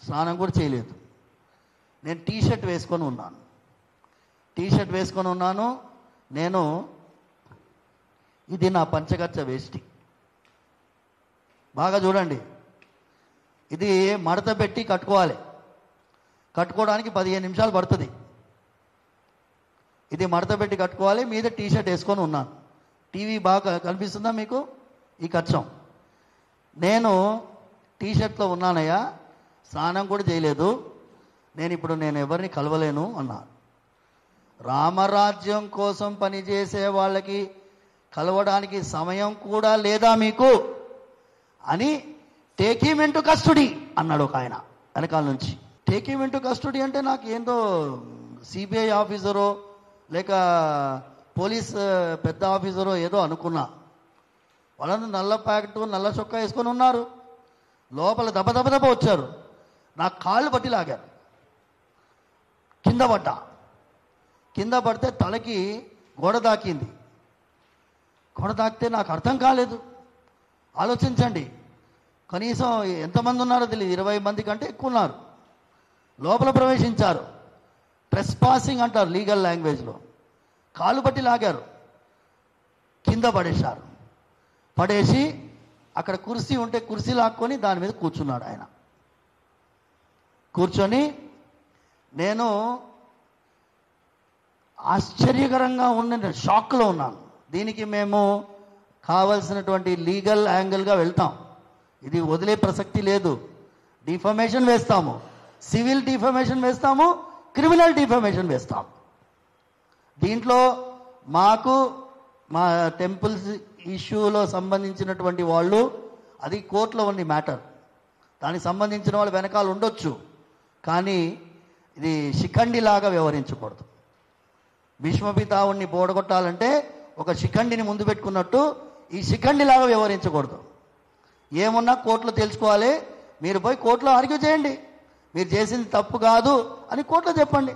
స్నానం కూడా చేయలేదు. నేను టీషర్ట్ వేసుకొని ఉన్నాను. నేను ఇది నా పంచగచ్చ వేష్టి. బాగా చూడండి, ఇది మడత పెట్టి కట్టుకోవాలి. కట్టుకోవడానికి 15 నిమిషాలు పడుతుంది. ఇది మడత పెట్టి కట్టుకోవాలి. మీద టీషర్ట్ వేసుకొని ఉన్నాను. టీవీ బాగా కనిపిస్తుందా మీకు? ఈ కచ్చం. నేను టీషర్ట్లో ఉన్నానయ్యా, స్నానం కూడా చేయలేదు. నేను ఎవరిని కలవలేను అన్నా. రామరాజ్యం కోసం పనిచేసే వాళ్ళకి కలవడానికి సమయం కూడా లేదా మీకు అని టేక్ హిమ్ ఇంటూ కస్టడీ అన్నాడు ఒక ఆయన వెనకాల నుంచి. టేక్ హిమ్ ఇంటూ కస్టడీ అంటే నాకు ఏందో సిబిఐ ఆఫీసరో లేక పోలీస్ పెద్ద ఆఫీసరో ఏదో అనుకున్నా. వాళ్ళందరూ నల్ల ప్యాకెట్ నల్ల చొక్కా వేసుకొని ఉన్నారు. లోపల దెబ్బ వచ్చారు. నా కాళ్ళు పట్టి లాగారు. కింద పడితే తలకి గోడ తాకింది. గోడ తాకితే నాకు అర్థం కాలేదు. ఆలోచించండి, కనీసం ఎంతమంది ఉన్నారో తెలియదు, 20 మంది కంటే ఎక్కువ ఉన్నారు. లోపల ప్రవేశించారు. ట్రెస్ పాసింగ్ అంటారు లీగల్ లాంగ్వేజ్లో. కాళ్ళు పట్టి లాగారు, కింద పడేశారు. పడేసి అక్కడ కుర్చీ ఉంటే కుర్చీ లాక్కొని దాని మీద కూర్చున్నాడు ఆయన. కూర్చొని నేను ఆశ్చర్యకరంగా ఉన్న షాక్లో ఉన్నాను. దీనికి మేము కావలసినటువంటి లీగల్ యాంగిల్గా వెళ్తాం. ఇది వదిలే ప్రసక్తి లేదు. డిఫమేషన్ వేస్తాము, సివిల్ డిఫమేషన్ వేస్తాము, క్రిమినల్ డిఫమేషన్ వేస్తాం. దీంట్లో మాకు మా టెంపుల్స్ ఇష్యూలో సంబంధించినటువంటి వాళ్ళు, అది కోర్టులో ఉంది మ్యాటర్. దానికి సంబంధించిన వాళ్ళు వెనకాల ఉండొచ్చు, కానీ ఇది శిఖండిలాగా వ్యవహరించకూడదు. భీష్మపితావుణ్ణి పోడగొట్టాలంటే ఒక శిఖండిని ముందు పెట్టుకున్నట్టు ఈ శిఖండిలాగా వ్యవహరించకూడదు. ఏమున్నా కోర్టులో తెలుసుకోవాలి. మీరు పోయి కోర్టులో ఆర్గ్యూ చేయండి, మీరు చేసింది తప్పు కాదు అని కోర్టులో చెప్పండి.